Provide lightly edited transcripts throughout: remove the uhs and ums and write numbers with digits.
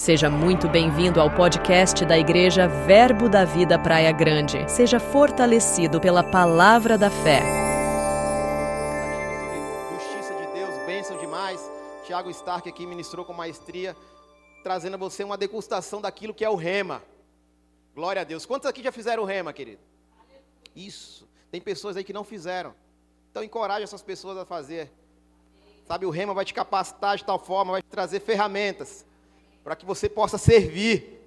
Seja muito bem-vindo ao podcast da Igreja Verbo da Vida Praia Grande. Seja fortalecido pela palavra da fé. Justiça de Deus, bênção demais. Tiago Stark aqui ministrou com maestria, trazendo a você uma degustação daquilo que é o rema. Glória a Deus. Quantos aqui já fizeram o rema, querido? Isso. Tem pessoas aí que não fizeram. Então encoraje essas pessoas a fazer. Sabe, o rema vai te capacitar de tal forma, vai te trazer ferramentas para que você possa servir,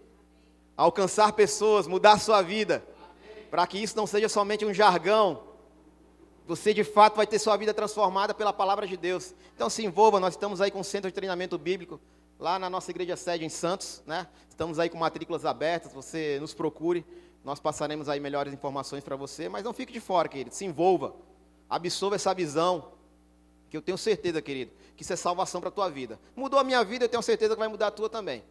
alcançar pessoas, mudar a sua vida, para que isso não seja somente um jargão. Você de fato vai ter sua vida transformada pela palavra de Deus. Então se envolva, nós estamos aí com um centro de treinamento bíblico, lá na nossa igreja sede em Santos, né? Estamos aí com matrículas abertas, você nos procure, nós passaremos aí melhores informações para você, mas não fique de fora, querido, se envolva, absorva essa visão, que eu tenho certeza, querido, que isso é salvação para a tua vida. Mudou a minha vida, eu tenho certeza que vai mudar a tua também.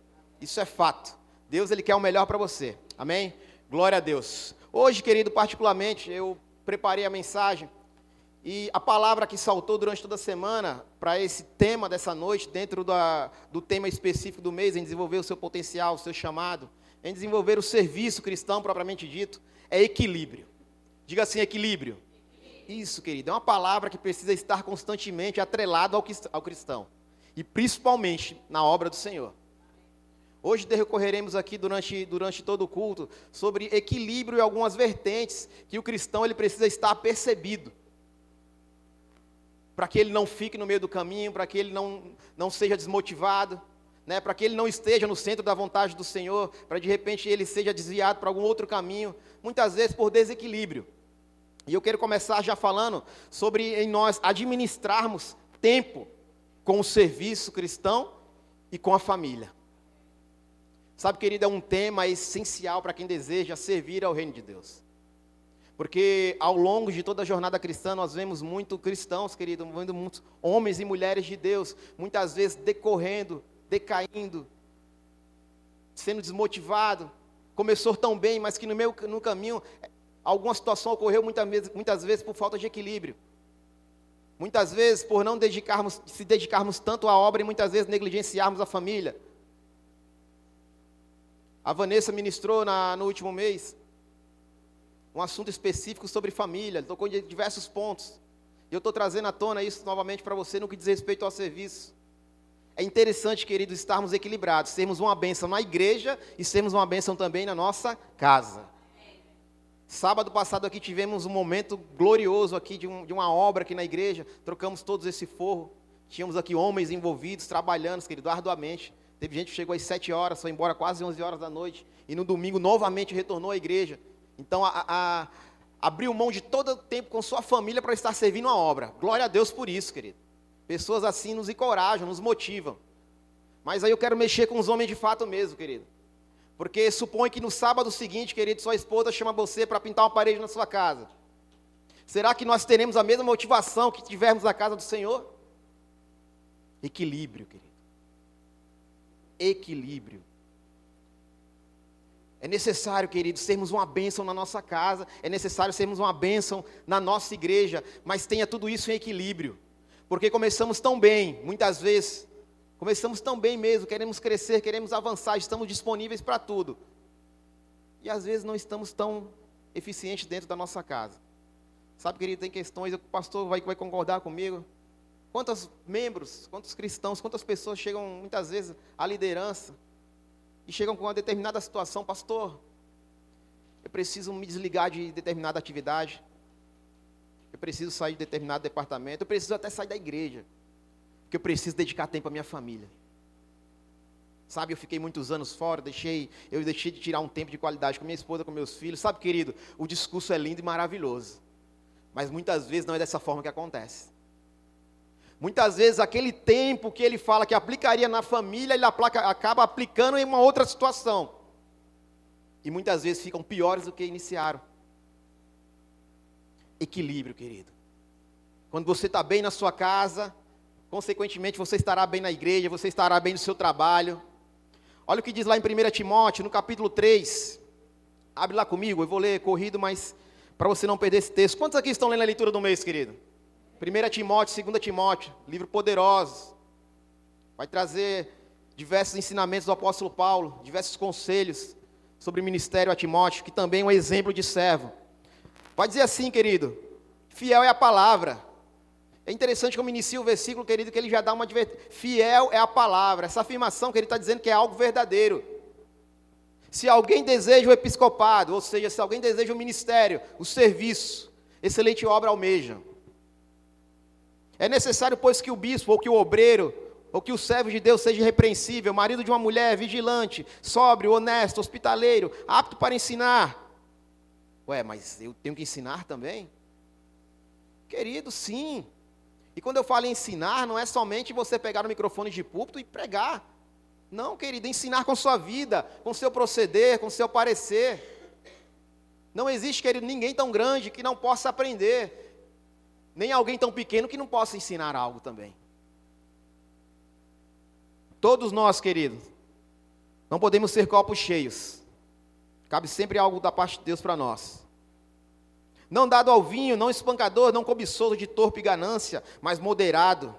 Isso é fato. Deus, Ele quer o melhor para você. Amém? Glória a Deus. Hoje, querido, particularmente, eu preparei a mensagem e a palavra que saltou durante toda a semana para esse tema dessa noite, dentro do tema específico do mês, em desenvolver o seu potencial, o seu chamado, em desenvolver o serviço cristão propriamente dito, é equilíbrio. Diga assim, equilíbrio. Isso, querido, é uma palavra que precisa estar constantemente atrelado ao cristão, e principalmente na obra do Senhor. Hoje decorreremos aqui durante todo o culto sobre equilíbrio e algumas vertentes que o cristão ele precisa estar apercebido, para que ele não fique no meio do caminho, para que ele não seja desmotivado, né, para que ele não esteja no centro da vontade do Senhor, para de repente ele seja desviado para algum outro caminho, muitas vezes por desequilíbrio. E eu quero começar já falando sobre em nós administrarmos tempo com o serviço cristão e com a família. Sabe, querido, é um tema essencial para quem deseja servir ao reino de Deus. Porque ao longo de toda a jornada cristã, nós vemos muitos cristãos, querido, vendo muitos homens e mulheres de Deus, muitas vezes decorrendo, decaindo, sendo desmotivado. Começou tão bem, mas que no caminho alguma situação ocorreu muitas vezes por falta de equilíbrio. Muitas vezes por não se dedicarmos tanto à obra e muitas vezes negligenciarmos a família. A Vanessa ministrou no último mês um assunto específico sobre família, tocou em diversos pontos. E eu estou trazendo à tona isso novamente para você no que diz respeito ao serviço. É interessante, queridos, estarmos equilibrados, sermos uma bênção na igreja e sermos uma bênção também na nossa casa. Sábado passado aqui tivemos um momento glorioso aqui de uma obra aqui na igreja, trocamos todos esse forro, tínhamos aqui homens envolvidos, trabalhando, querido, arduamente. Teve gente que chegou às 7 horas, foi embora quase 11 horas da noite, e no domingo novamente retornou à igreja. Então, abriu mão de todo o tempo com sua família para estar servindo a obra. Glória a Deus por isso, querido. Pessoas assim nos encorajam, nos motivam. Mas aí eu quero mexer com os homens de fato mesmo, querido. Porque supõe que no sábado seguinte, querido, sua esposa chama você para pintar uma parede na sua casa. Será que nós teremos a mesma motivação que tivermos na casa do Senhor? Equilíbrio, querido. Equilíbrio. É necessário, querido, sermos uma bênção na nossa casa, é necessário sermos uma bênção na nossa igreja, mas tenha tudo isso em equilíbrio. Porque começamos tão bem, muitas vezes, começamos tão bem mesmo, queremos crescer, queremos avançar, estamos disponíveis para tudo. E às vezes não estamos tão eficientes dentro da nossa casa. Sabe, querido, tem questões, o pastor vai concordar comigo. Quantos membros, quantos cristãos, quantas pessoas chegam muitas vezes à liderança e chegam com uma determinada situação, pastor, eu preciso me desligar de determinada atividade, eu preciso sair de determinado departamento, eu preciso até sair da igreja, porque eu preciso dedicar tempo à minha família. Sabe, eu fiquei muitos anos fora, eu deixei de tirar um tempo de qualidade com minha esposa, com meus filhos. Sabe, querido, o discurso é lindo e maravilhoso, mas muitas vezes não é dessa forma que acontece. Muitas vezes aquele tempo que ele fala que aplicaria na família, ele acaba aplicando em uma outra situação. E muitas vezes ficam piores do que iniciaram. Equilíbrio, querido. Quando você está bem na sua casa, consequentemente você estará bem na igreja, você estará bem no seu trabalho. Olha o que diz lá em 1 Timóteo, no capítulo 3. Abre lá comigo, eu vou ler corrido, mas para você não perder esse texto. Quantos aqui estão lendo a leitura do mês, querido? 1 Timóteo, 2 Timóteo, livro poderoso. Vai trazer diversos ensinamentos do apóstolo Paulo, diversos conselhos sobre o ministério a Timóteo, que também é um exemplo de servo. Vai dizer assim, querido, fiel é a palavra. É interessante como inicia o versículo, querido, que ele já dá uma advertência. Fiel é a palavra. Essa afirmação que ele está dizendo que é algo verdadeiro. Se alguém deseja o episcopado, ou seja, se alguém deseja o ministério, o serviço, excelente obra almeja. É necessário, pois, que o bispo, ou que o obreiro, ou que o servo de Deus seja irrepreensível, marido de uma mulher, vigilante, sóbrio, honesto, hospitaleiro, apto para ensinar. Ué, mas eu tenho que ensinar também? Querido, sim. E quando eu falo em ensinar, não é somente você pegar o microfone de púlpito e pregar. Não, querido, ensinar com sua vida, com seu proceder, com seu parecer. Não existe, querido, ninguém tão grande que não possa aprender, nem alguém tão pequeno que não possa ensinar algo também. Todos nós, queridos, não podemos ser copos cheios. Cabe sempre algo da parte de Deus para nós. Não dado ao vinho, não espancador, não cobiçoso de torpe ganância, mas moderado,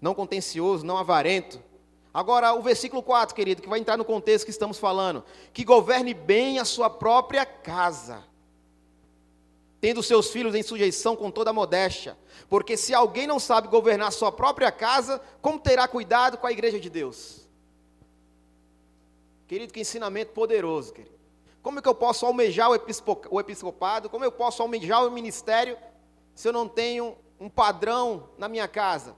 não contencioso, não avarento. Agora, o versículo 4, querido, que vai entrar no contexto que estamos falando. Que governe bem a sua própria casa, tendo seus filhos em sujeição com toda a modéstia. Porque se alguém não sabe governar a sua própria casa, como terá cuidado com a igreja de Deus? Querido, que ensinamento poderoso, querido. Como é que eu posso almejar o episcopado? Como eu posso almejar o ministério se eu não tenho um padrão na minha casa?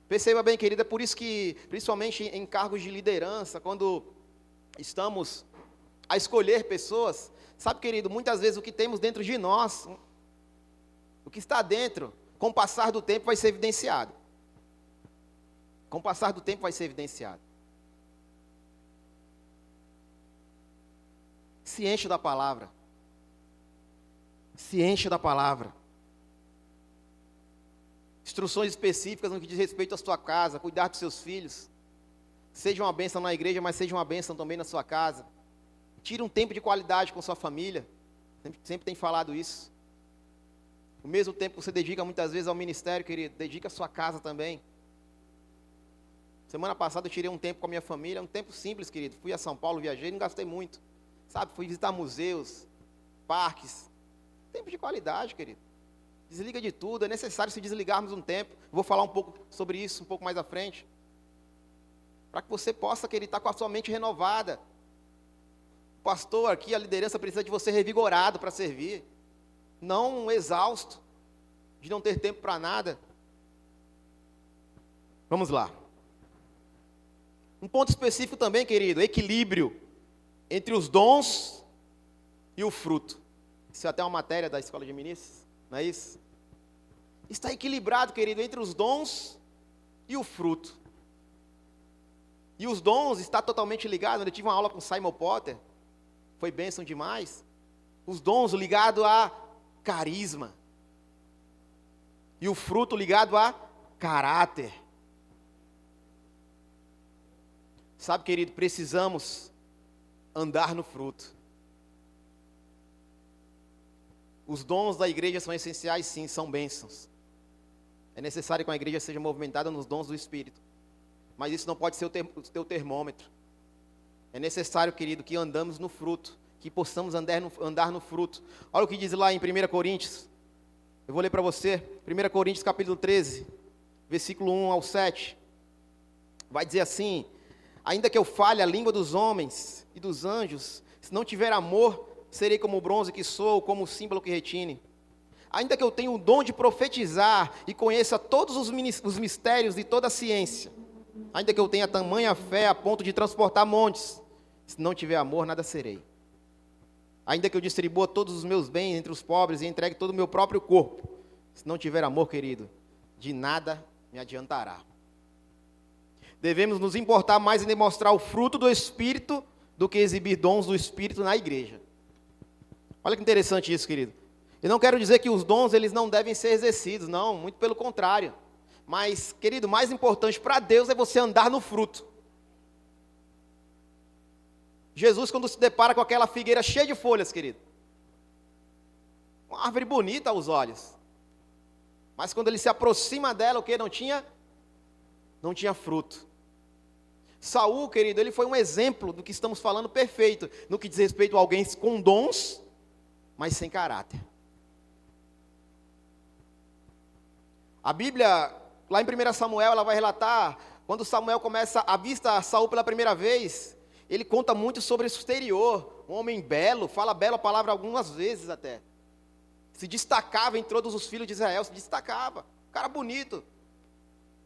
Perceba bem, querida, é por isso que, principalmente em cargos de liderança, quando estamos a escolher pessoas, sabe, querido, muitas vezes o que temos dentro de nós, o que está dentro, com o passar do tempo vai ser evidenciado. Com o passar do tempo vai ser evidenciado. Se enche da palavra. Se enche da palavra. Instruções específicas no que diz respeito à sua casa, cuidar dos seus filhos. Seja uma bênção na igreja, mas seja uma bênção também na sua casa. Tire um tempo de qualidade com sua família. Sempre tem falado isso. O mesmo tempo que você dedica muitas vezes ao ministério, querido, dedica a sua casa também. Semana passada eu tirei um tempo com a minha família, um tempo simples, querido. Fui a São Paulo, viajei, não gastei muito. Sabe, fui visitar museus, parques. Tempo de qualidade, querido. Desliga de tudo, é necessário se desligarmos um tempo. Vou falar um pouco sobre isso um pouco mais à frente. Para que você possa, querido, estar com a sua mente renovada. O pastor aqui, a liderança precisa de você revigorado para servir. Não exausto, de não ter tempo para nada. Vamos lá. Um ponto específico também, querido, equilíbrio entre os dons e o fruto. Isso é até uma matéria da escola de ministros, não é isso? Está equilibrado, querido, entre os dons e o fruto. E os dons está totalmente ligado. Eu tive uma aula com Simon Potter, foi bênção demais. Os dons ligados a carisma. E o fruto ligado a caráter. Sabe, querido, precisamos andar no fruto. Os dons da igreja são essenciais, sim, são bênçãos. É necessário que a igreja seja movimentada nos dons do Espírito. Mas isso não pode ser o teu termômetro. É necessário, querido, que andamos no fruto, que possamos andar no fruto. Olha o que diz lá em 1 Coríntios. Eu vou ler para você, 1 Coríntios capítulo 13, versículo 1 ao 7. Vai dizer assim: ainda que eu fale a língua dos homens e dos anjos, se não tiver amor, serei como o bronze que sou, como o símbolo que retine. Ainda que eu tenha o dom de profetizar e conheça todos os mistérios e toda a ciência, ainda que eu tenha tamanha fé a ponto de transportar montes, se não tiver amor, nada serei. Ainda que eu distribua todos os meus bens entre os pobres e entregue todo o meu próprio corpo, se não tiver amor, querido, de nada me adiantará. Devemos nos importar mais em demonstrar o fruto do Espírito do que exibir dons do Espírito na igreja. Olha que interessante isso, querido. Eu não quero dizer que os dons eles não devem ser exercidos, não, muito pelo contrário. Mas, querido, o mais importante para Deus é você andar no fruto. Jesus, quando se depara com aquela figueira cheia de folhas, querido, uma árvore bonita aos olhos, mas quando ele se aproxima dela, o que? Não tinha fruto. Saul, querido, ele foi um exemplo do que estamos falando perfeito, no que diz respeito a alguém com dons, mas sem caráter. A Bíblia, lá em 1 Samuel, ela vai relatar, quando Samuel começa a vista Saul pela primeira vez, ele conta muito sobre o exterior, um homem belo, fala belo a palavra algumas vezes até. Se destacava entre todos os filhos de Israel, se destacava, cara bonito.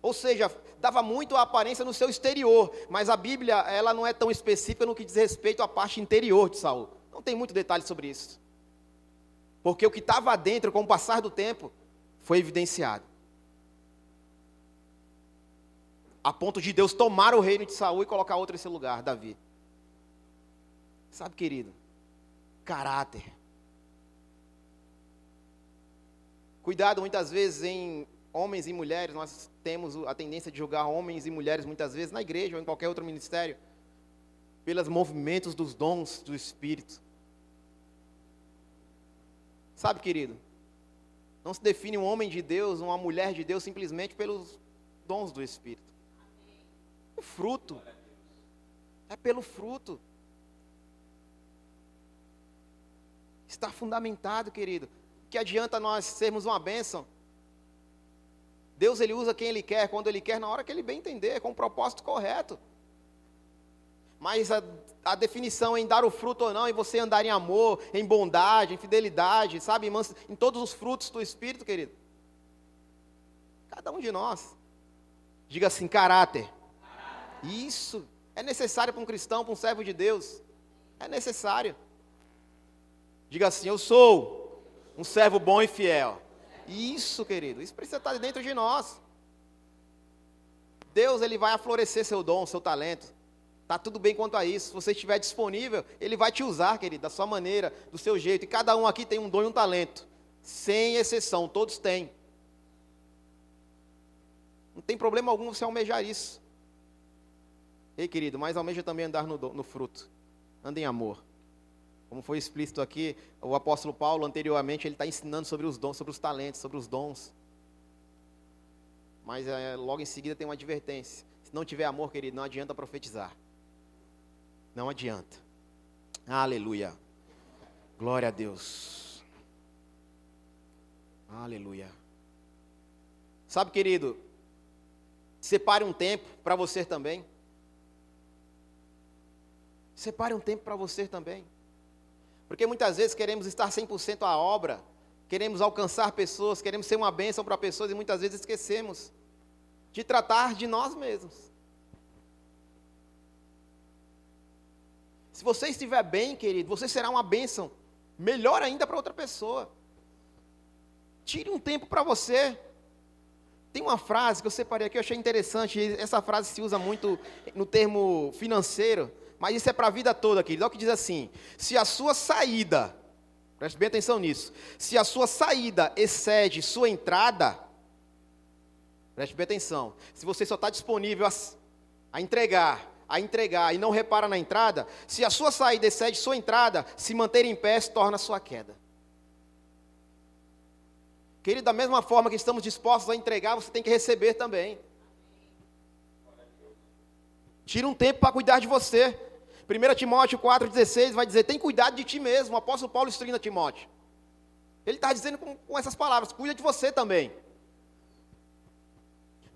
Ou seja, dava muito a aparência no seu exterior, mas a Bíblia, ela não é tão específica no que diz respeito à parte interior de Saul. Não tem muito detalhe sobre isso. Porque o que estava dentro, com o passar do tempo, foi evidenciado. A ponto de Deus tomar o reino de Saul e colocar outro em seu lugar, Davi. Sabe, querido? Caráter. Cuidado, muitas vezes, em homens e mulheres, nós temos a tendência de julgar homens e mulheres, muitas vezes, na igreja ou em qualquer outro ministério, pelos movimentos dos dons do Espírito. Sabe, querido? Não se define um homem de Deus, uma mulher de Deus, simplesmente pelos dons do Espírito. O fruto. É pelo fruto. Está fundamentado, querido. Que adianta nós sermos uma bênção? Deus, Ele usa quem Ele quer, quando Ele quer, na hora que Ele bem entender, com o propósito correto. Mas a definição em dar o fruto ou não, em você andar em amor, em bondade, em fidelidade, sabe, em todos os frutos do Espírito, querido. Cada um de nós. Diga assim, caráter. Isso é necessário para um cristão, para um servo de Deus. É necessário. Diga assim, eu sou um servo bom e fiel. Isso, querido, isso precisa estar dentro de nós. Deus, Ele vai aflorescer seu dom, seu talento. Está tudo bem quanto a isso. Se você estiver disponível, Ele vai te usar, querido, da sua maneira, do seu jeito. E cada um aqui tem um dom e um talento. Sem exceção, todos têm. Não tem problema algum você almejar isso. Ei, querido, mas almeja também andar no fruto. Anda em amor. Como foi explícito aqui, o apóstolo Paulo, anteriormente, ele está ensinando sobre os dons, sobre os talentos, sobre os dons. Mas logo em seguida tem uma advertência. Se não tiver amor, querido, não adianta profetizar. Não adianta. Aleluia. Glória a Deus. Aleluia. Sabe, querido, separe um tempo para você também. Separe um tempo para você também. Porque muitas vezes queremos estar 100% à obra, queremos alcançar pessoas, queremos ser uma bênção para pessoas e muitas vezes esquecemos de tratar de nós mesmos. Se você estiver bem, querido, você será uma bênção, melhor ainda para outra pessoa. Tire um tempo para você. Tem uma frase que eu separei aqui, eu achei interessante, essa frase se usa muito no termo financeiro, mas isso é para a vida toda, querido. Olha o que diz assim, se a sua saída, preste bem atenção nisso, se a sua saída excede sua entrada, preste bem atenção, se você só está disponível a entregar e não repara na entrada, se a sua saída excede sua entrada, se manter em pé se torna sua queda. Querido, da mesma forma que estamos dispostos a entregar, você tem que receber também. Tira um tempo para cuidar de você. 1 Timóteo 4,16 vai dizer, tem cuidado de ti mesmo. O apóstolo Paulo instruindo a Timóteo. Ele está dizendo com essas palavras, cuida de você também.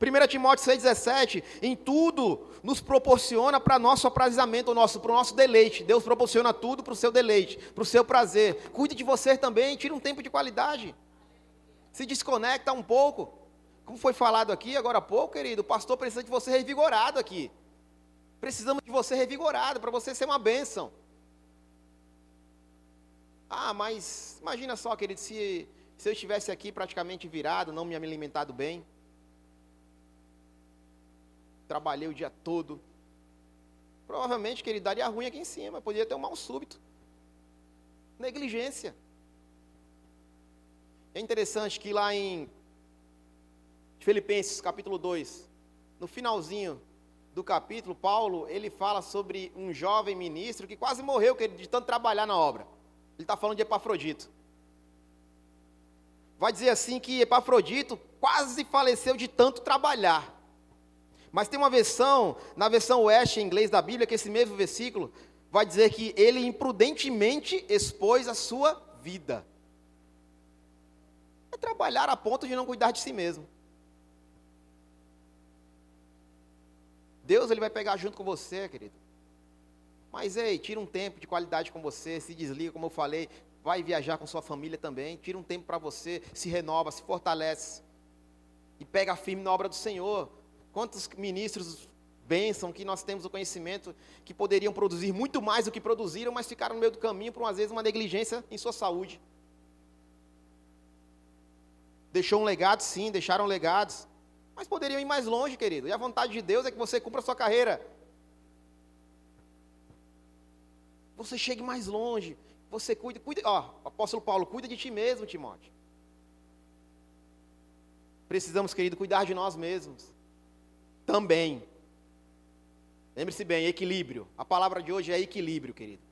1 Timóteo 6,17, em tudo nos proporciona para nosso aprazimento, para o nosso deleite. Deus proporciona tudo para o seu deleite, para o seu prazer. Cuide de você também, tira um tempo de qualidade. Se desconecta um pouco. Como foi falado aqui agora há pouco, querido, o pastor precisa de você revigorado aqui. Precisamos de você revigorado, para você ser uma bênção. Ah, mas imagina só, querido, se eu estivesse aqui praticamente virado, não me alimentado bem, trabalhei o dia todo, provavelmente, querido, daria ruim aqui em cima, poderia ter um mal súbito. Negligência. É interessante que lá em Filipenses, capítulo 2, no finalzinho do capítulo, Paulo, ele fala sobre um jovem ministro que quase morreu de tanto trabalhar na obra. Ele está falando de Epafrodito. Vai dizer assim que Epafrodito quase faleceu de tanto trabalhar. Mas tem uma versão, na versão West em inglês da Bíblia, que esse mesmo versículo vai dizer que ele imprudentemente expôs a sua vida. É trabalhar a ponto de não cuidar de si mesmo. Deus, ele vai pegar junto com você, querido. Mas, ei, tira um tempo de qualidade com você, se desliga, como eu falei, vai viajar com sua família também, tira um tempo para você, se renova, se fortalece. E pega firme na obra do Senhor. Quantos ministros bênção que nós temos o conhecimento que poderiam produzir muito mais do que produziram, mas ficaram no meio do caminho por, às vezes, uma negligência em sua saúde. Deixou um legado, sim, deixaram legados, mas poderiam ir mais longe, querido. E a vontade de Deus é que você cumpra a sua carreira. Você chegue mais longe, você cuida, o apóstolo Paulo, cuida de ti mesmo, Timóteo. Precisamos, querido, cuidar de nós mesmos. Também. Lembre-se bem, equilíbrio. A palavra de hoje é equilíbrio, querido.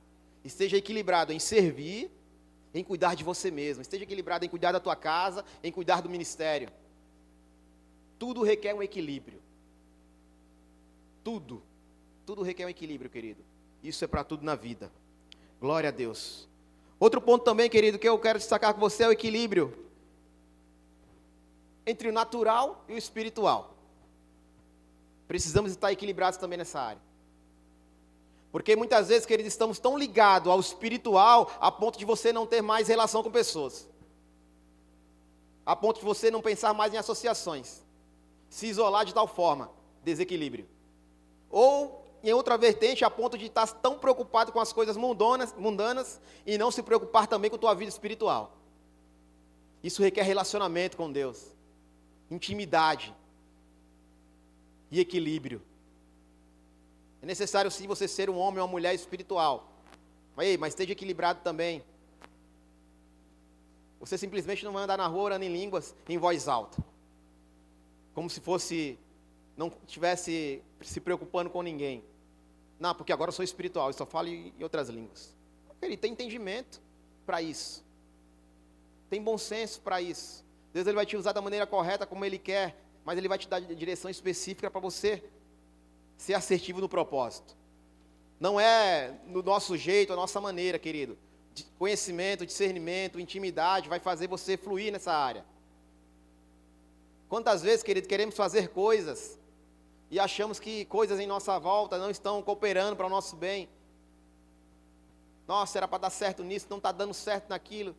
Esteja equilibrado em servir, em cuidar de você mesmo. Esteja equilibrado em cuidar da tua casa, em cuidar do ministério. Tudo requer um equilíbrio. Tudo. Tudo requer um equilíbrio, querido. Isso é para tudo na vida. Glória a Deus. Outro ponto também, querido, que eu quero destacar com você é o equilíbrio entre o natural e o espiritual. Precisamos estar equilibrados também nessa área. Porque muitas vezes, queridos, estamos tão ligados ao espiritual a ponto de você não ter mais relação com pessoas. A ponto de você não pensar mais em associações. Se isolar de tal forma, desequilíbrio. Ou, em outra vertente, a ponto de estar tão preocupado com as coisas mundanas e não se preocupar também com a tua vida espiritual. Isso requer relacionamento com Deus, intimidade e equilíbrio. É necessário sim você ser um homem ou uma mulher espiritual. Mas esteja equilibrado também. Você simplesmente não vai andar na rua orando em línguas em voz alta. Como se fosse, não estivesse se preocupando com ninguém. Não, porque agora eu sou espiritual, eu só falo em outras línguas. Ele tem entendimento para isso. Tem bom senso para isso. Deus, ele vai te usar da maneira correta, como Ele quer, mas Ele vai te dar direção específica para você ser assertivo no propósito. Não é no nosso jeito, a nossa maneira, querido. Conhecimento, discernimento, intimidade vai fazer você fluir nessa área. Quantas vezes, querido, queremos fazer coisas e achamos que coisas em nossa volta não estão cooperando para o nosso bem. Nossa, era para dar certo nisso, não está dando certo naquilo.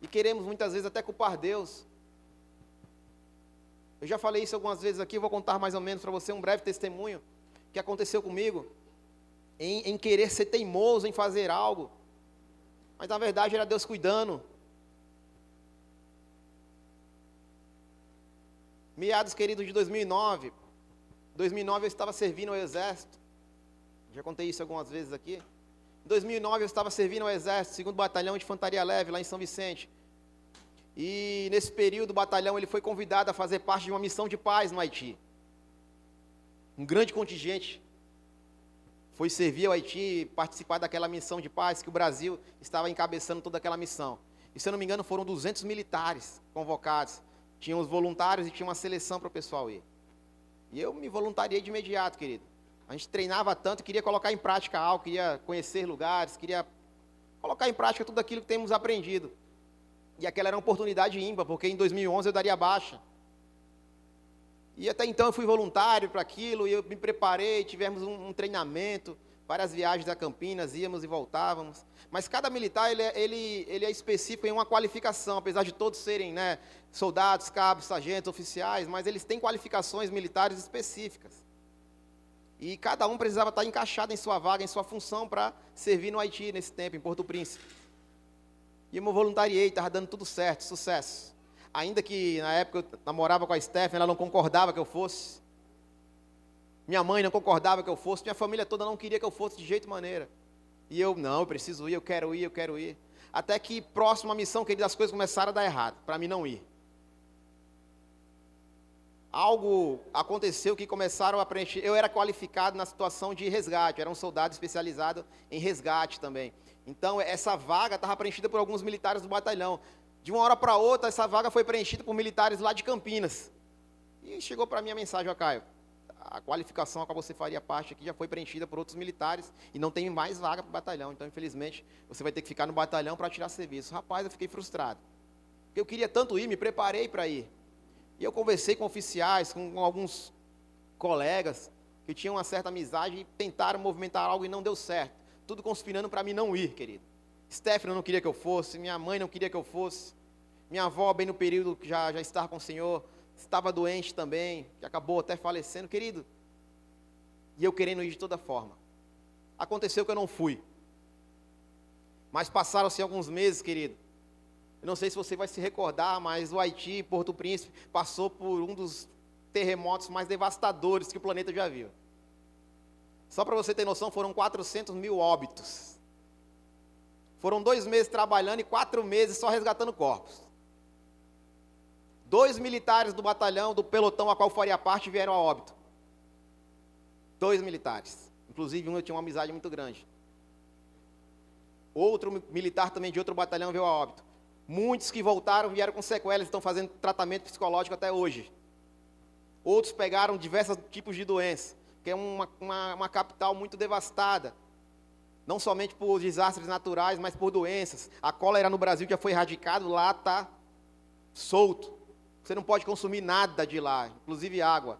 E queremos muitas vezes até culpar Deus. Eu já falei isso algumas vezes aqui, eu vou contar mais ou menos para você um breve testemunho que aconteceu comigo em querer ser teimoso em fazer algo. Mas na verdade era Deus cuidando. Meados, queridos, de 2009. 2009 eu estava servindo ao exército. Já contei isso algumas vezes aqui. Em 2009 eu estava servindo ao exército, 2º Batalhão de Infantaria Leve, lá em São Vicente. E nesse período o batalhão ele foi convidado a fazer parte de uma missão de paz no Haiti. Um grande contingente foi servir ao Haiti, participar daquela missão de paz que o Brasil estava encabeçando toda aquela missão. E se eu não me engano foram 200 militares convocados. Tinham os voluntários e tinha uma seleção para o pessoal ir. E eu me voluntariei de imediato, querido. A gente treinava tanto, queria colocar em prática algo, queria conhecer lugares, queria colocar em prática tudo aquilo que temos aprendido. E aquela era uma oportunidade ímpar, porque em 2011 eu daria baixa. E até então eu fui voluntário para aquilo, e eu me preparei, tivemos um treinamento, várias viagens a Campinas, íamos e voltávamos. Mas cada militar, ele é específico em uma qualificação, apesar de todos serem, né, soldados, cabos, sargentos, oficiais, mas eles têm qualificações militares específicas. E cada um precisava estar encaixado em sua vaga, em sua função para servir no Haiti nesse tempo, em Porto Príncipe. E eu me voluntariei, estava dando tudo certo, sucesso. Ainda que na época eu namorava com a Stephanie, ela não concordava que eu fosse. Minha mãe não concordava que eu fosse, minha família toda não queria que eu fosse de jeito e maneira. E eu, não, eu preciso ir, eu quero ir. Até que próximo à missão, querido, as coisas começaram a dar errado, para mim não ir. Algo aconteceu que começaram a preencher. Eu era qualificado na situação de resgate, era um soldado especializado em resgate também. Então, essa vaga estava preenchida por alguns militares do batalhão. De uma hora para outra, essa vaga foi preenchida por militares lá de Campinas. E chegou para mim a mensagem, ó, Caio, a qualificação a qual você faria parte aqui já foi preenchida por outros militares e não tem mais vaga para o batalhão. Então, infelizmente, você vai ter que ficar no batalhão para tirar serviço. Rapaz, eu fiquei frustrado. Porque eu queria tanto ir, me preparei para ir. E eu conversei com oficiais, com alguns colegas que tinham uma certa amizade e tentaram movimentar algo e não deu certo. Tudo conspirando para mim não ir, querido. Stephanie não queria que eu fosse, minha mãe não queria que eu fosse. Minha avó, bem no período que já estava com o Senhor, estava doente também, que acabou até falecendo, querido. E eu querendo ir de toda forma. Aconteceu que eu não fui. Mas passaram-se alguns meses, querido. Eu não sei se você vai se recordar, mas o Haiti, Porto Príncipe, passou por um dos terremotos mais devastadores que o planeta já viu. Só para você ter noção, foram 400 mil óbitos. Foram 2 meses trabalhando e 4 meses só resgatando corpos. 2 militares do batalhão, do pelotão a qual faria parte, vieram a óbito. 2 militares. Inclusive, um eu tinha uma amizade muito grande. Outro militar também de outro batalhão veio a óbito. Muitos que voltaram vieram com sequelas, estão fazendo tratamento psicológico até hoje. Outros pegaram diversos tipos de doenças, que é uma capital muito devastada. Não somente por desastres naturais, mas por doenças. A cólera no Brasil já foi erradicada, lá está solto. Você não pode consumir nada de lá, inclusive água.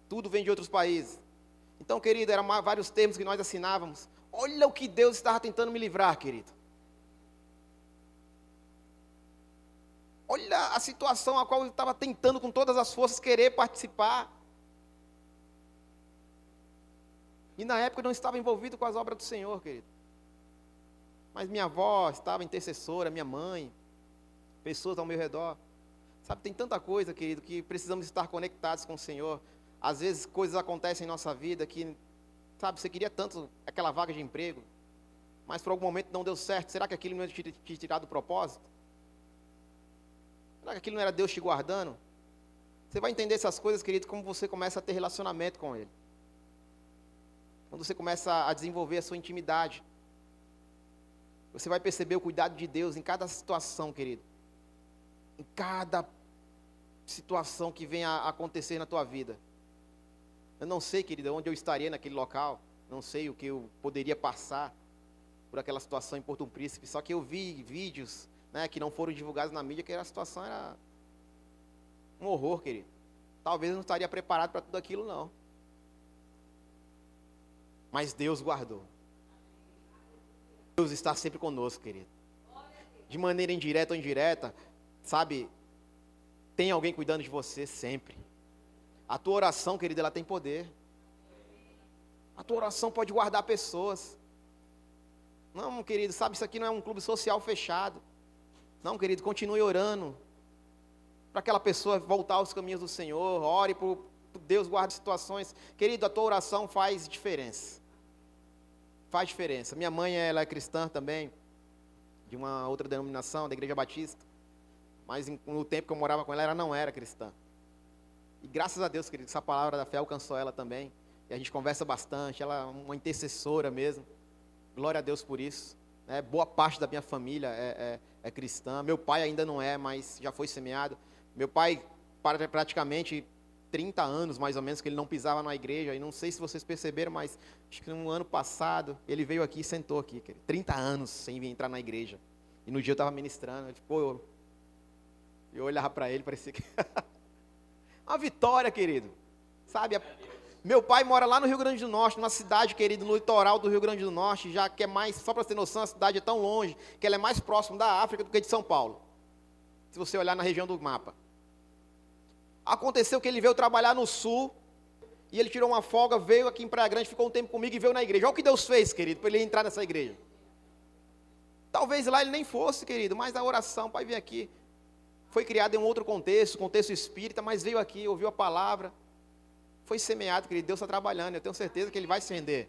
Tudo vem de outros países. Então, querido, eram vários termos que nós assinávamos. Olha o que Deus estava tentando me livrar, querido. Olha a situação a qual eu estava tentando com todas as forças querer participar. E na época eu não estava envolvido com as obras do Senhor, querido. Mas minha avó estava intercessora, minha mãe, pessoas ao meu redor. Sabe, tem tanta coisa, querido, que precisamos estar conectados com o Senhor. Às vezes coisas acontecem em nossa vida que, sabe, você queria tanto aquela vaga de emprego, mas por algum momento não deu certo. Será que aquilo não ia te tirar do propósito? Será que aquilo não era Deus te guardando? Você vai entender essas coisas, querido, como você começa a ter relacionamento com Ele. Quando você começa a desenvolver a sua intimidade. Você vai perceber o cuidado de Deus em cada situação, querido. Em cada situação que venha a acontecer na tua vida. Eu não sei, querido, onde eu estaria naquele local. Não sei o que eu poderia passar por aquela situação em Porto Príncipe. Só que eu vi vídeos, né, que não foram divulgados na mídia, que a situação era um horror, querido. Talvez eu não estaria preparado para tudo aquilo, não. Mas Deus guardou. Deus está sempre conosco, querido. De maneira indireta ou indireta, sabe, tem alguém cuidando de você sempre. A tua oração, querido, ela tem poder. A tua oração pode guardar pessoas. Não, querido, sabe, isso aqui não é um clube social fechado. Não, querido, continue orando para aquela pessoa voltar aos caminhos do Senhor. Ore por Deus, guarde situações. Querido, a tua oração faz diferença. Faz diferença. Minha mãe, ela é cristã também, de uma outra denominação, da Igreja Batista. Mas no tempo que eu morava com ela não era cristã. E graças a Deus, querido, essa palavra da fé alcançou ela também. E a gente conversa bastante, ela é uma intercessora mesmo. Glória a Deus por isso. Boa parte da minha família é cristã. Meu pai ainda não é, mas já foi semeado. Meu pai, praticamente 30 anos, mais ou menos, que ele não pisava na igreja. E não sei se vocês perceberam, mas acho que no ano passado, ele veio aqui e sentou aqui. Querido. 30 anos sem entrar na igreja. E no dia eu estava ministrando. Ele ficou... Eu olhava para ele, parecia que... Uma vitória, querido. Sabe, meu pai mora lá no Rio Grande do Norte, numa cidade, querido, no litoral do Rio Grande do Norte, já que é mais, só para ter noção, a cidade é tão longe, que ela é mais próxima da África do que de São Paulo. Se você olhar na região do mapa. Aconteceu que ele veio trabalhar no sul, e ele tirou uma folga, veio aqui em Praia Grande, ficou um tempo comigo e veio na igreja. Olha o que Deus fez, querido, para ele entrar nessa igreja. Talvez lá ele nem fosse, querido, mas a oração, pai, vem aqui. Foi criado em um outro contexto, contexto espírita, mas veio aqui, ouviu a palavra, foi semeado, querido, Deus está trabalhando, eu tenho certeza que ele vai se render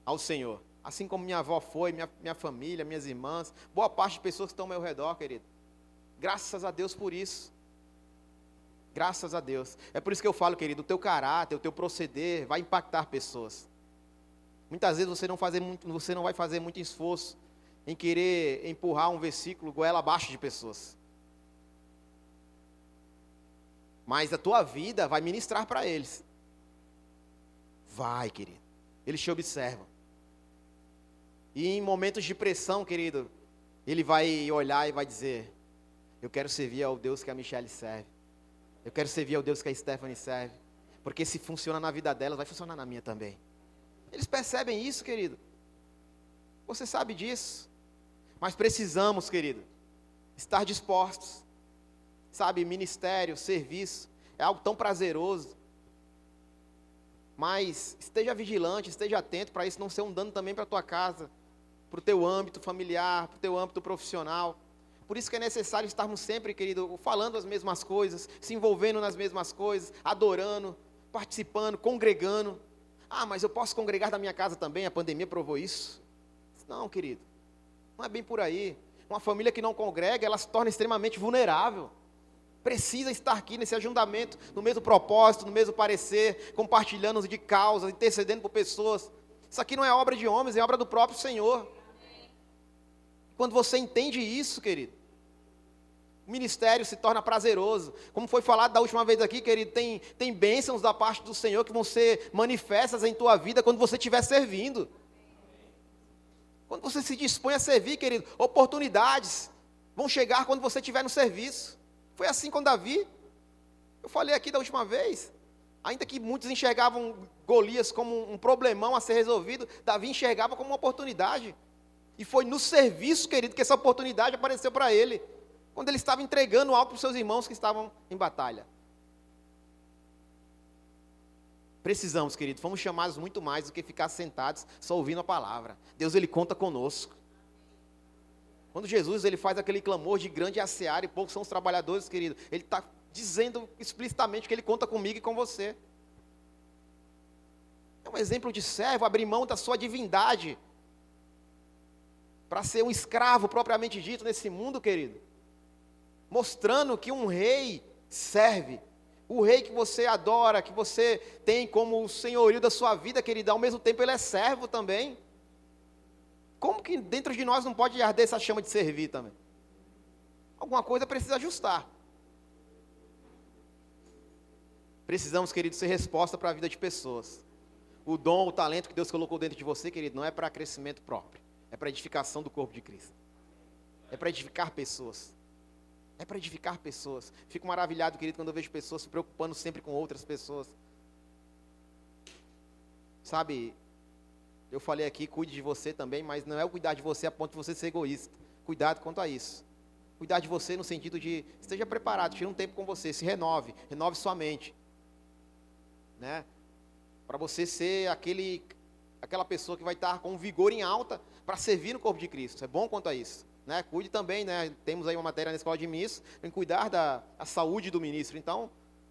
ao Senhor. Assim como minha avó foi, minha família, minhas irmãs, boa parte de pessoas que estão ao meu redor, querido. Graças a Deus por isso. Graças a Deus. É por isso que eu falo, querido, o teu caráter, o teu proceder vai impactar pessoas. Muitas vezes você não vai fazer muito esforço em querer empurrar um versículo goela abaixo de pessoas. Mas a tua vida vai ministrar para eles. Vai, querido. Eles te observam. E em momentos de pressão, querido, ele vai olhar e vai dizer: eu quero servir ao Deus que a Michelle serve. Eu quero servir ao Deus que a Stephanie serve. Porque se funciona na vida delas, vai funcionar na minha também. Eles percebem isso, querido. Você sabe disso. Mas precisamos, querido, estar dispostos. Sabe, ministério, serviço, é algo tão prazeroso. Mas esteja vigilante, esteja atento para isso não ser um dano também para a tua casa, para o teu âmbito familiar, para o teu âmbito profissional. Por isso que é necessário estarmos sempre, querido, falando as mesmas coisas, se envolvendo nas mesmas coisas, adorando, participando, congregando. Ah, mas eu posso congregar na minha casa também, a pandemia provou isso. Não, querido, não é bem por aí. Uma família que não congrega, ela se torna extremamente vulnerável. Precisa estar aqui nesse ajuntamento, no mesmo propósito, no mesmo parecer, compartilhando de causas, intercedendo por pessoas. Isso aqui não é obra de homens, é obra do próprio Senhor. Quando você entende isso, querido, o ministério se torna prazeroso. Como foi falado da última vez aqui, querido, tem bênçãos da parte do Senhor que vão ser manifestas em tua vida quando você estiver servindo. Quando você se dispõe a servir, querido, oportunidades vão chegar quando você estiver no serviço. Foi assim com Davi. Eu falei aqui da última vez. Ainda que muitos enxergavam Golias como um problemão a ser resolvido, Davi enxergava como uma oportunidade. E foi no serviço, querido, que essa oportunidade apareceu para ele. Quando ele estava entregando algo para os seus irmãos que estavam em batalha. Precisamos, querido, fomos chamados muito mais do que ficar sentados só ouvindo a palavra. Deus, Ele conta conosco. Quando Jesus ele faz aquele clamor de grande é a seara e poucos são os trabalhadores, querido, Ele está dizendo explicitamente que Ele conta comigo e com você. É um exemplo de servo, abrir mão da sua divindade para ser um escravo propriamente dito nesse mundo, querido. Mostrando que um rei serve. O rei que você adora, que você tem como o senhorio da sua vida, querido, ao mesmo tempo ele é servo também. Como que dentro de nós não pode arder essa chama de servir também? Alguma coisa precisa ajustar. Precisamos, querido, ser resposta para a vida de pessoas. O dom, o talento que Deus colocou dentro de você, querido, não é para crescimento próprio. É para edificação do corpo de Cristo. É para edificar pessoas. É para edificar pessoas. Fico maravilhado, querido, quando eu vejo pessoas se preocupando sempre com outras pessoas. Sabe, eu falei aqui, cuide de você também, mas não é o cuidar de você a ponto de você ser egoísta. Cuidado quanto a isso. Cuidar de você no sentido de, esteja preparado, tire um tempo com você, se renove sua mente. Né? Para você ser aquela pessoa que vai estar com vigor em alta para servir no corpo de Cristo. É bom quanto a isso. Né? Cuide também, né? Temos aí uma matéria na escola de ministros, em cuidar da saúde do ministro. Então,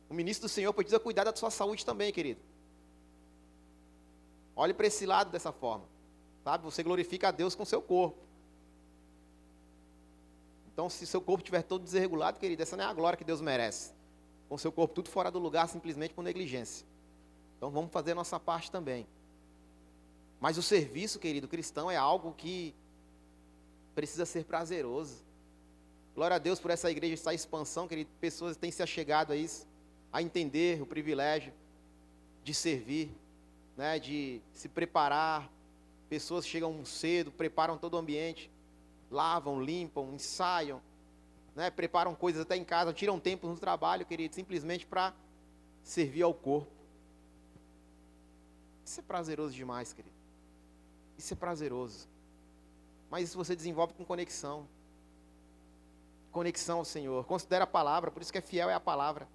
o ministro do Senhor precisa cuidar da sua saúde também, querido. Olhe para esse lado dessa forma. Sabe? Você glorifica a Deus com o seu corpo. Então, se seu corpo estiver todo desregulado, querido, essa não é a glória que Deus merece. Com o seu corpo tudo fora do lugar, simplesmente por negligência. Então, vamos fazer a nossa parte também. Mas o serviço, querido, cristão é algo que precisa ser prazeroso. Glória a Deus por essa igreja estar em expansão, querido. Pessoas têm se achegado a isso, a entender o privilégio de servir, né, de se preparar. Pessoas chegam cedo, preparam todo o ambiente, lavam, limpam, ensaiam, né, preparam coisas até em casa, tiram tempo no trabalho, querido, simplesmente para servir ao corpo. Isso é prazeroso demais, querido. Isso é prazeroso. Mas isso você desenvolve com conexão. Conexão ao Senhor. Considera a palavra, por isso que é fiel é a palavra.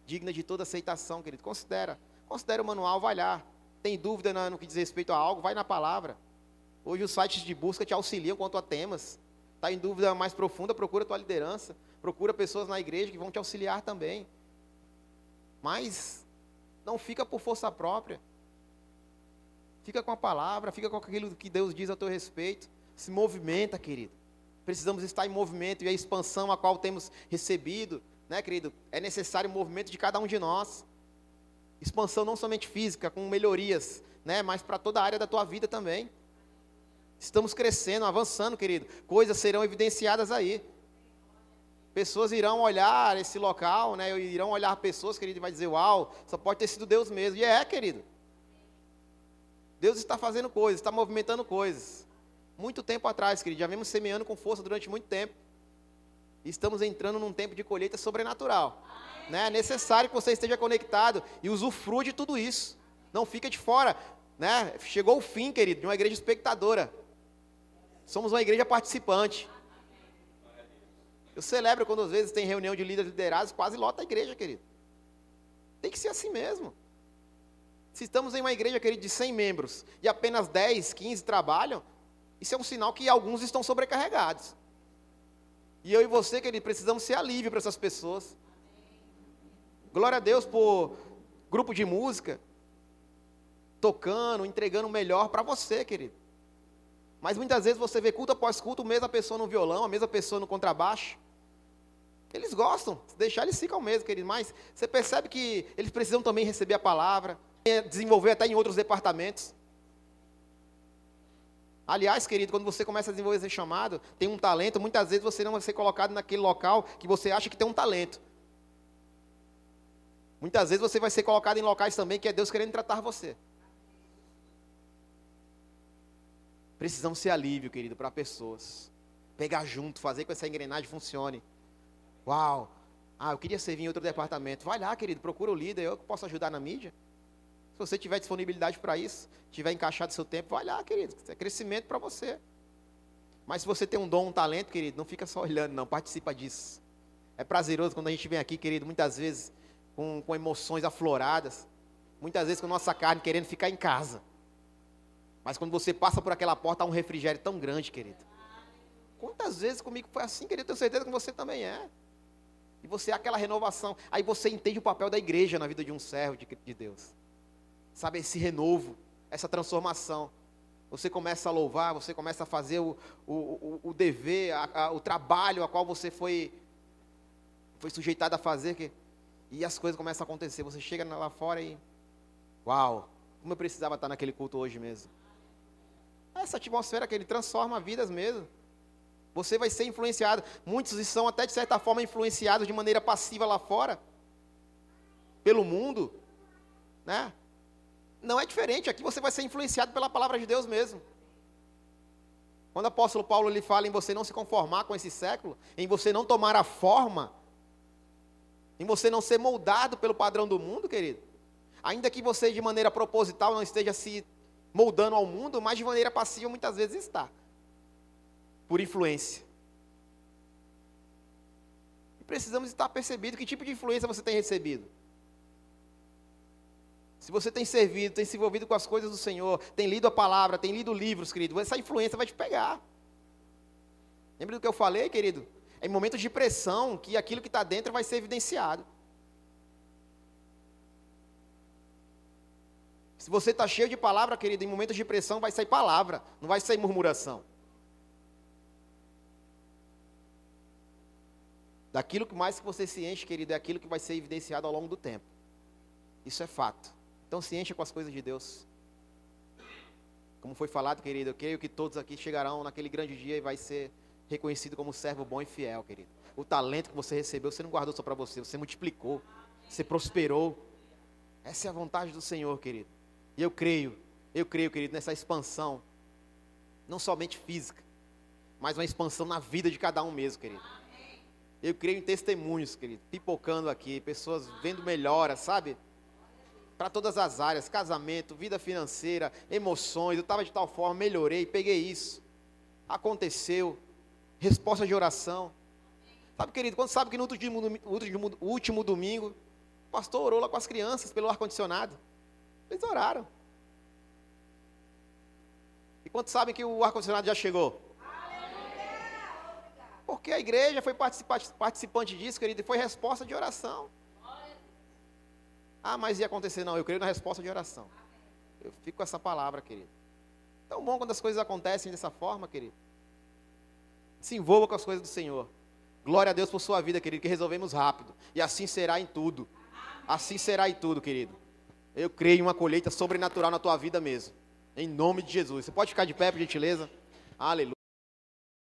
Digna de toda aceitação, querido. Considera o manual, vai lá. Tem dúvida no que diz respeito a algo, vai na palavra. Hoje os sites de busca te auxiliam quanto a temas. Está em dúvida mais profunda, procura a tua liderança. Procura pessoas na igreja que vão te auxiliar também. Mas não fica por força própria. Fica com a palavra, fica com aquilo que Deus diz a teu respeito. Se movimenta, querido. Precisamos estar em movimento e a expansão a qual temos recebido, né, querido? É necessário o movimento de cada um de nós. Expansão não somente física, com melhorias, né, mas para toda a área da tua vida também. Estamos crescendo, avançando, querido. Coisas serão evidenciadas aí. Pessoas irão olhar esse local, né, irão olhar pessoas, querido, e vai dizer, uau, só pode ter sido Deus mesmo. E querido. Deus está fazendo coisas, está movimentando coisas. Muito tempo atrás, querido, já vimos semeando com força durante muito tempo. E estamos entrando num tempo de colheita sobrenatural. Né? É necessário que você esteja conectado e usufrua de tudo isso. Não fica de fora. Né? Chegou o fim, querido, de uma igreja espectadora. Somos uma igreja participante. Eu celebro quando às vezes tem reunião de líderes liderados, quase lota a igreja, querido. Tem que ser assim mesmo. Se estamos em uma igreja, querido, de 100 membros e apenas 10, 15 trabalham, isso é um sinal que alguns estão sobrecarregados. E eu e você, querido, precisamos ser alívio para essas pessoas. Glória a Deus por grupo de música, tocando, entregando o melhor para você, querido. Mas muitas vezes você vê culto após culto, a mesma pessoa no violão, a mesma pessoa no contrabaixo. Eles gostam, se deixar eles ficam mesmo, querido. Mas você percebe que eles precisam também receber a palavra, desenvolver até em outros departamentos. Aliás, querido, quando você começa a desenvolver esse chamado, tem um talento, muitas vezes você não vai ser colocado naquele local que você acha que tem um talento. Muitas vezes você vai ser colocado em locais também que é Deus querendo tratar você. Precisamos ser alívio, querido, para pessoas. Pegar junto, fazer com que essa engrenagem funcione. Uau! Eu queria servir em outro departamento. Vai lá, querido, procura o líder, eu posso ajudar na mídia. Se você tiver disponibilidade para isso, tiver encaixado seu tempo, vai lá, querido. Isso é crescimento para você. Mas se você tem um dom, um talento, querido, não fica só olhando, não. Participa disso. É prazeroso quando a gente vem aqui, querido, muitas vezes com emoções afloradas. Muitas vezes com a nossa carne querendo ficar em casa. Mas quando você passa por aquela porta, há um refrigério tão grande, querido. Quantas vezes comigo foi assim, querido? Tenho certeza que você também é. E você é aquela renovação. Aí você entende o papel da igreja na vida de um servo de Deus. Sabe, esse renovo, essa transformação. Você começa a louvar, você começa a fazer o dever, o trabalho a qual você foi sujeitado a fazer. E as coisas começam a acontecer. Você chega lá fora e... Uau! Como eu precisava estar naquele culto hoje mesmo. Essa atmosfera que ele transforma vidas mesmo. Você vai ser influenciado. Muitos são até de certa forma influenciados de maneira passiva lá fora. Pelo mundo. Né? Não é diferente, aqui você vai ser influenciado pela palavra de Deus mesmo. Quando o apóstolo Paulo lhe fala em você não se conformar com esse século, em você não tomar a forma, em você não ser moldado pelo padrão do mundo, querido, ainda que você de maneira proposital não esteja se moldando ao mundo, mas de maneira passiva muitas vezes está, por influência. E precisamos estar percebidos que tipo de influência você tem recebido. Se você tem servido, tem se envolvido com as coisas do Senhor, tem lido a palavra, tem lido livros, querido, essa influência vai te pegar. Lembra do que eu falei, querido? É em momentos de pressão que aquilo que está dentro vai ser evidenciado. Se você está cheio de palavra, querido, em momentos de pressão vai sair palavra, não vai sair murmuração. Daquilo que mais que você se enche, querido, é aquilo que vai ser evidenciado ao longo do tempo. Isso é fato. Então se encha com as coisas de Deus. Como foi falado, querido, eu creio que todos aqui chegarão naquele grande dia e vai ser reconhecido como servo bom e fiel, querido. O talento que você recebeu, você não guardou só para você, você multiplicou, você prosperou. Essa é a vontade do Senhor, querido. E eu creio, querido, nessa expansão, não somente física, mas uma expansão na vida de cada um mesmo, querido. Eu creio em testemunhos, querido, pipocando aqui, pessoas vendo melhora, sabe? Para todas as áreas, casamento, vida financeira, emoções, eu estava de tal forma, melhorei, peguei isso, aconteceu, resposta de oração. Sabe, querido, quando sabe que no último domingo, o pastor orou lá com as crianças pelo ar-condicionado, eles oraram. E quantos sabem que o ar-condicionado já chegou? Porque a igreja foi participante disso, querido, e foi resposta de oração. Mas ia acontecer, não, eu creio na resposta de oração. Eu fico com essa palavra, querido. Tão bom quando as coisas acontecem dessa forma, querido. Se envolva com as coisas do Senhor. Glória a Deus por sua vida, querido, que resolvemos rápido. E assim será em tudo. Assim será em tudo, querido. Eu creio em uma colheita sobrenatural na tua vida mesmo. Em nome de Jesus. Você pode ficar de pé, por gentileza? Aleluia.